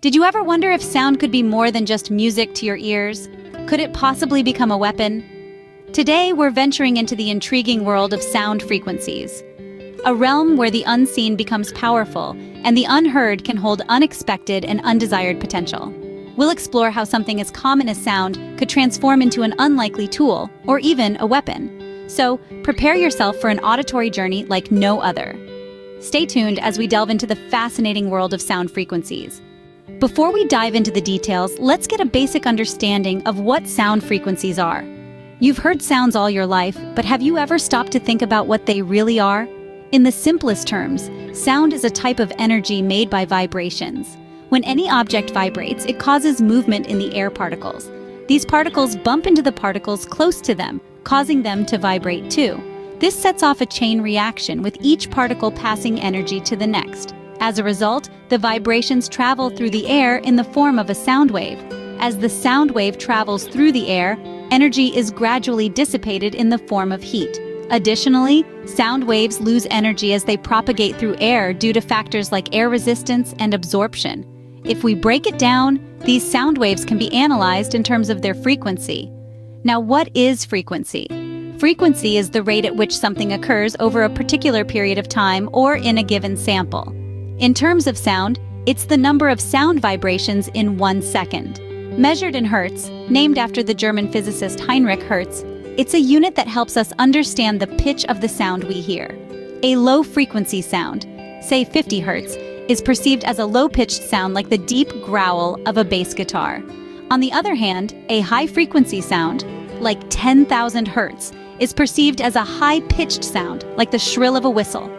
Did you ever wonder if sound could be more than just music to your ears? Could it possibly become a weapon? Today, we're venturing into the intriguing world of sound frequencies, a realm where the unseen becomes powerful and the unheard can hold unexpected and undesired potential. We'll explore how something as common as sound could transform into an unlikely tool or even a weapon. So, prepare yourself for an auditory journey like no other. Stay tuned as we delve into the fascinating world of sound frequencies. Before we dive into the details, let's get a basic understanding of what sound frequencies are. You've heard sounds all your life, but have you ever stopped to think about what they really are? In the simplest terms, sound is a type of energy made by vibrations. When any object vibrates, it causes movement in the air particles. These particles bump into the particles close to them, causing them to vibrate too. This sets off a chain reaction, with each particle passing energy to the next. As a result, the vibrations travel through the air in the form of a sound wave. As the sound wave travels through the air, energy is gradually dissipated in the form of heat. Additionally, sound waves lose energy as they propagate through air due to factors like air resistance and absorption. If we break it down, these sound waves can be analyzed in terms of their frequency. Now, what is frequency? Frequency is the rate at which something occurs over a particular period of time or in a given sample. In terms of sound, it's the number of sound vibrations in 1 second. Measured in hertz, named after the German physicist Heinrich Hertz, it's a unit that helps us understand the pitch of the sound we hear. A low-frequency sound, say 50 hertz, is perceived as a low-pitched sound like the deep growl of a bass guitar. On the other hand, a high-frequency sound, like 10,000 hertz, is perceived as a high-pitched sound, like the shrill of a whistle.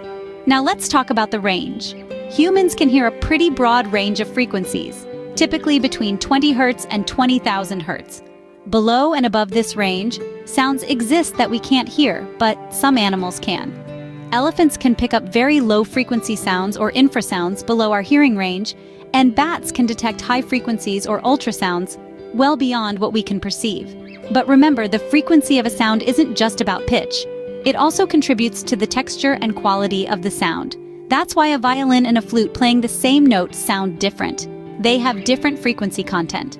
Now let's talk about the range. Humans can hear a pretty broad range of frequencies, typically between 20 Hz and 20,000 Hz. Below and above this range, sounds exist that we can't hear, but some animals can. Elephants can pick up very low-frequency sounds or infrasounds below our hearing range, and bats can detect high frequencies or ultrasounds well beyond what we can perceive. But remember, the frequency of a sound isn't just about pitch. It also contributes to the texture and quality of the sound. That's why a violin and a flute playing the same note sound different. They have different frequency content.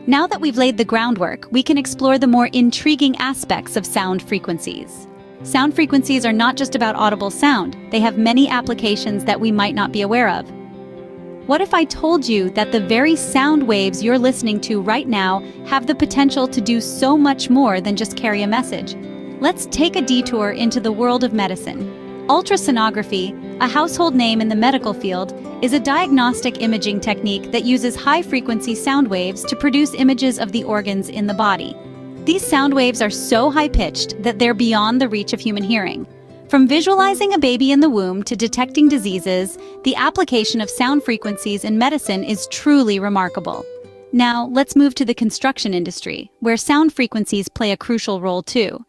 Now that we've laid the groundwork, we can explore the more intriguing aspects of sound frequencies. Sound frequencies are not just about audible sound. They have many applications that we might not be aware of. What if I told you that the very sound waves you're listening to right now have the potential to do so much more than just carry a message? Let's take a detour into the world of medicine. Ultrasonography, a household name in the medical field, is a diagnostic imaging technique that uses high-frequency sound waves to produce images of the organs in the body. These sound waves are so high-pitched that they're beyond the reach of human hearing. From visualizing a baby in the womb to detecting diseases, the application of sound frequencies in medicine is truly remarkable. Now, let's move to the construction industry, where sound frequencies play a crucial role too.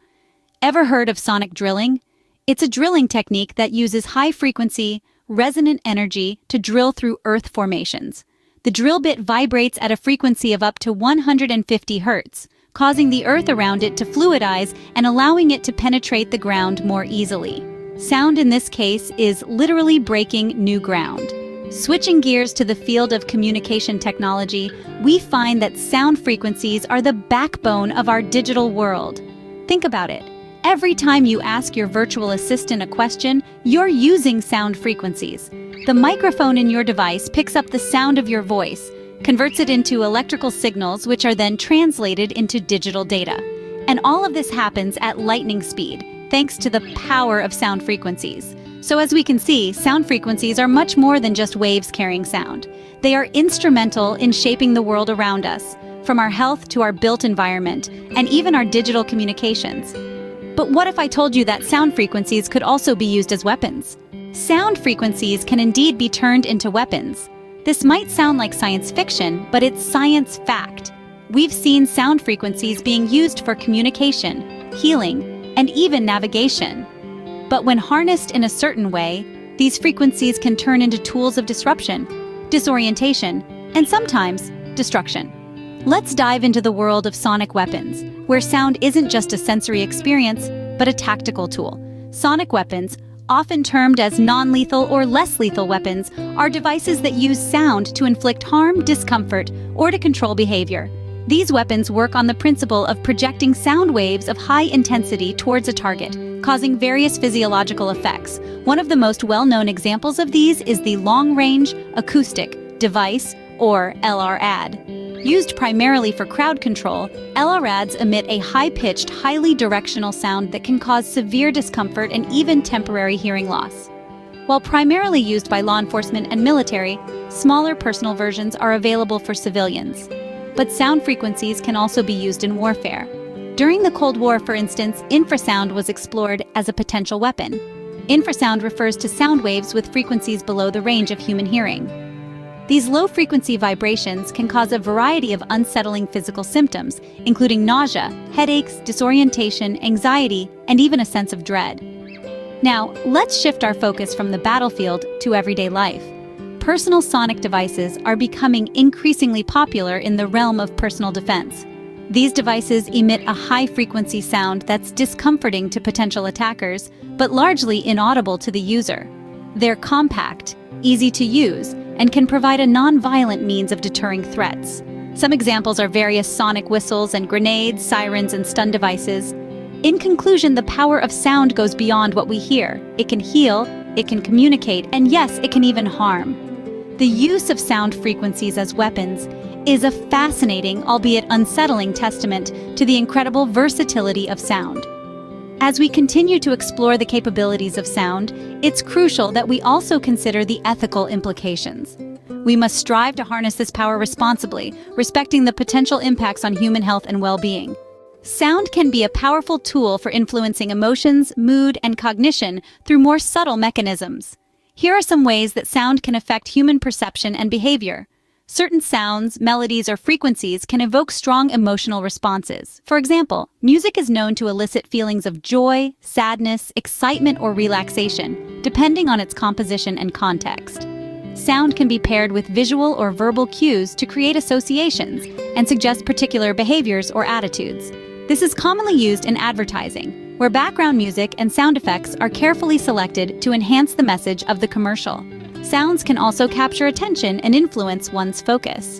Ever heard of sonic drilling? It's a drilling technique that uses high-frequency, resonant energy to drill through earth formations. The drill bit vibrates at a frequency of up to 150 hertz, causing the earth around it to fluidize and allowing it to penetrate the ground more easily. Sound in this case is literally breaking new ground. Switching gears to the field of communication technology, we find that sound frequencies are the backbone of our digital world. Think about it. Every time you ask your virtual assistant a question, you're using sound frequencies. The microphone in your device picks up the sound of your voice, converts it into electrical signals, which are then translated into digital data. And all of this happens at lightning speed, thanks to the power of sound frequencies. So as we can see, sound frequencies are much more than just waves carrying sound. They are instrumental in shaping the world around us, from our health to our built environment, and even our digital communications. But what if I told you that sound frequencies could also be used as weapons? Sound frequencies can indeed be turned into weapons. This might sound like science fiction, but it's science fact. We've seen sound frequencies being used for communication, healing, and even navigation. But when harnessed in a certain way, these frequencies can turn into tools of disruption, disorientation, and sometimes destruction. Let's dive into the world of sonic weapons, where sound isn't just a sensory experience, but a tactical tool. Sonic weapons, often termed as non-lethal or less lethal weapons, are devices that use sound to inflict harm, discomfort, or to control behavior. These weapons work on the principle of projecting sound waves of high intensity towards a target, causing various physiological effects. One of the most well-known examples of these is the long-range acoustic device, or LRAD. Used primarily for crowd control, LRADs emit a high-pitched, highly directional sound that can cause severe discomfort and even temporary hearing loss. While primarily used by law enforcement and military, smaller personal versions are available for civilians. But sound frequencies can also be used in warfare. During the Cold War, for instance, infrasound was explored as a potential weapon. Infrasound refers to sound waves with frequencies below the range of human hearing. These low-frequency vibrations can cause a variety of unsettling physical symptoms, including nausea, headaches, disorientation, anxiety, and even a sense of dread. Now, let's shift our focus from the battlefield to everyday life. Personal sonic devices are becoming increasingly popular in the realm of personal defense. These devices emit a high-frequency sound that's discomforting to potential attackers, but largely inaudible to the user. They're compact, easy to use, and can provide a non-violent means of deterring threats. Some examples are various sonic whistles and grenades, sirens, and stun devices. In conclusion, the power of sound goes beyond what we hear. It can heal, it can communicate, and yes, it can even harm. The use of sound frequencies as weapons is a fascinating, albeit unsettling, testament to the incredible versatility of sound. As we continue to explore the capabilities of sound, it's crucial that we also consider the ethical implications. We must strive to harness this power responsibly, respecting the potential impacts on human health and well-being. Sound can be a powerful tool for influencing emotions, mood, and cognition through more subtle mechanisms. Here are some ways that sound can affect human perception and behavior. Certain sounds, melodies, or frequencies can evoke strong emotional responses. For example, music is known to elicit feelings of joy, sadness, excitement, or relaxation, depending on its composition and context. Sound can be paired with visual or verbal cues to create associations and suggest particular behaviors or attitudes. This is commonly used in advertising, where background music and sound effects are carefully selected to enhance the message of the commercial. Sounds can also capture attention and influence one's focus.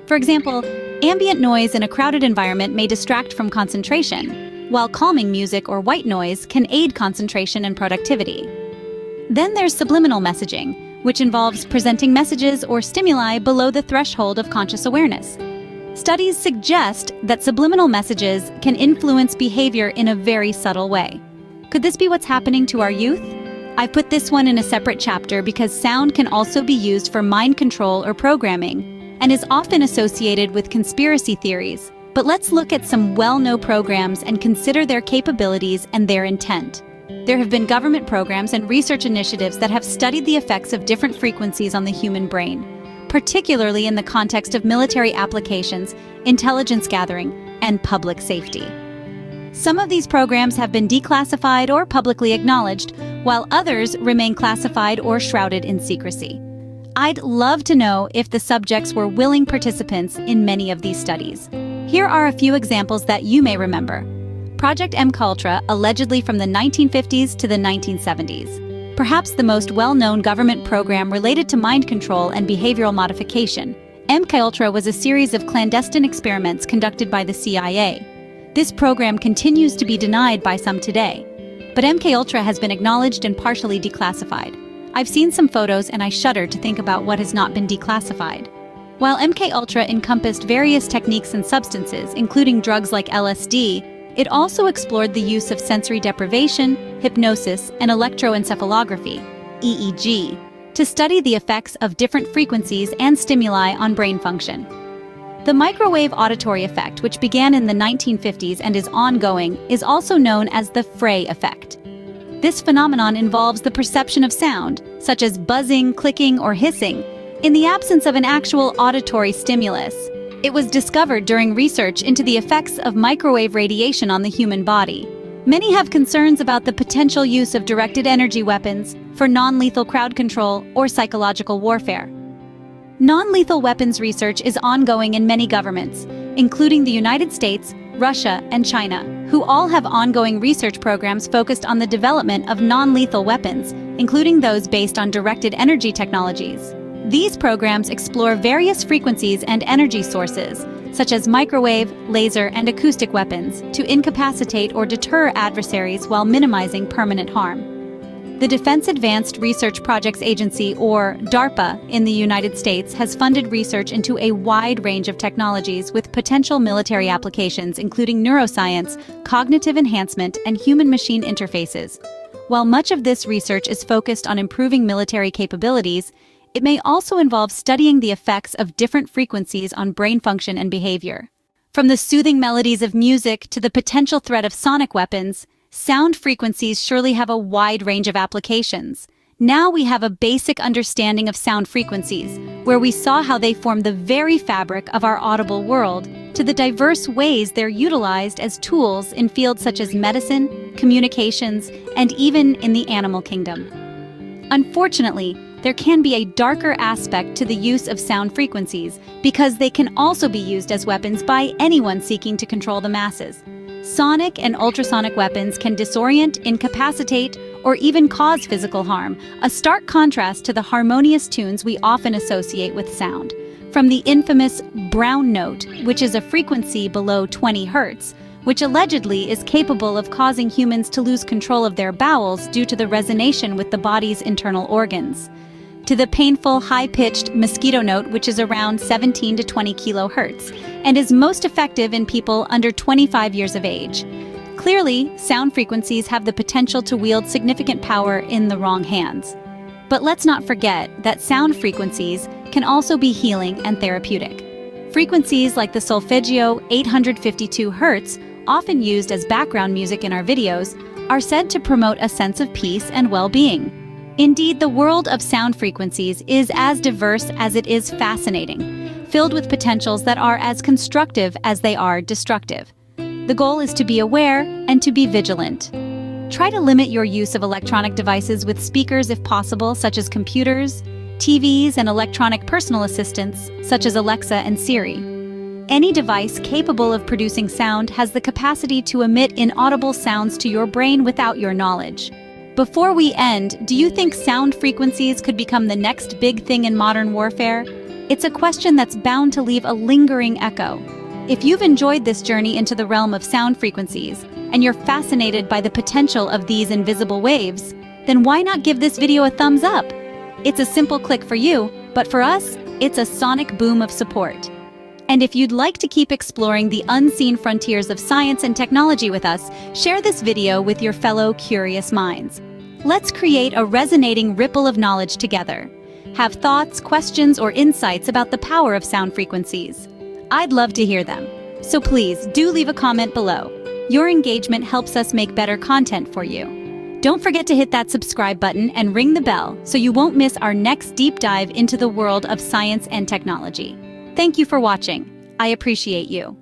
For example, ambient noise in a crowded environment may distract from concentration, while calming music or white noise can aid concentration and productivity. Then there's subliminal messaging, which involves presenting messages or stimuli below the threshold of conscious awareness. Studies suggest that subliminal messages can influence behavior in a very subtle way. Could this be what's happening to our youth? I've put this one in a separate chapter because sound can also be used for mind control or programming, and is often associated with conspiracy theories. But let's look at some well-known programs and consider their capabilities and their intent. There have been government programs and research initiatives that have studied the effects of different frequencies on the human brain, particularly in the context of military applications, intelligence gathering, and public safety. Some of these programs have been declassified or publicly acknowledged, while others remain classified or shrouded in secrecy. I'd love to know if the subjects were willing participants in many of these studies. Here are a few examples that you may remember. Project MKUltra, allegedly from the 1950s to the 1970s. Perhaps the most well-known government program related to mind control and behavioral modification, MKUltra was a series of clandestine experiments conducted by the CIA. This program continues to be denied by some today, but MKUltra has been acknowledged and partially declassified. I've seen some photos and I shudder to think about what has not been declassified. While MKUltra encompassed various techniques and substances, including drugs like LSD, it also explored the use of sensory deprivation, hypnosis, and electroencephalography, EEG, to study the effects of different frequencies and stimuli on brain function. The microwave auditory effect, which began in the 1950s and is ongoing, is also known as the Frey effect. This phenomenon involves the perception of sound, such as buzzing, clicking, or hissing, in the absence of an actual auditory stimulus. It was discovered during research into the effects of microwave radiation on the human body. Many have concerns about the potential use of directed energy weapons for non-lethal crowd control or psychological warfare. Non-lethal weapons research is ongoing in many governments, including the United States, Russia, and China. who all have ongoing research programs focused on the development of non-lethal weapons, including those based on directed energy technologies. These programs explore various frequencies and energy sources, such as microwave, laser, and acoustic weapons, to incapacitate or deter adversaries while minimizing permanent harm. The Defense Advanced Research Projects Agency, or DARPA, in the United States has funded research into a wide range of technologies with potential military applications including neuroscience, cognitive enhancement, and human-machine interfaces. While much of this research is focused on improving military capabilities, it may also involve studying the effects of different frequencies on brain function and behavior. From the soothing melodies of music to the potential threat of sonic weapons, sound frequencies surely have a wide range of applications. Now we have a basic understanding of sound frequencies, where we saw how they form the very fabric of our audible world, to the diverse ways they're utilized as tools in fields such as medicine, communications, and even in the animal kingdom. Unfortunately, there can be a darker aspect to the use of sound frequencies because they can also be used as weapons by anyone seeking to control the masses. Sonic and ultrasonic weapons can disorient, incapacitate, or even cause physical harm, a stark contrast to the harmonious tunes we often associate with sound. From the infamous brown note, which is a frequency below 20 Hz, which allegedly is capable of causing humans to lose control of their bowels due to the resonation with the body's internal organs, to the painful, high-pitched mosquito note, which is around 17 to 20 kilohertz, and is most effective in people under 25 years of age. Clearly, sound frequencies have the potential to wield significant power in the wrong hands. But let's not forget that sound frequencies can also be healing and therapeutic. Frequencies like the solfeggio 852 Hz, often used as background music in our videos, are said to promote a sense of peace and well-being. Indeed, the world of sound frequencies is as diverse as it is fascinating, filled with potentials that are as constructive as they are destructive. The goal is to be aware and to be vigilant. Try to limit your use of electronic devices with speakers if possible, such as computers, TVs, and electronic personal assistants, such as Alexa and Siri. Any device capable of producing sound has the capacity to emit inaudible sounds to your brain without your knowledge. Before we end, do you think sound frequencies could become the next big thing in modern warfare? It's a question that's bound to leave a lingering echo. If you've enjoyed this journey into the realm of sound frequencies, and you're fascinated by the potential of these invisible waves, then why not give this video a thumbs up? It's a simple click for you, but for us, it's a sonic boom of support. And if you'd like to keep exploring the unseen frontiers of science and technology with us, share this video with your fellow curious minds. Let's create a resonating ripple of knowledge together. Have thoughts, questions, or insights about the power of sound frequencies? I'd love to hear them. So please, do leave a comment below. Your engagement helps us make better content for you. Don't forget to hit that subscribe button and ring the bell so you won't miss our next deep dive into the world of science and technology. Thank you for watching. I appreciate you.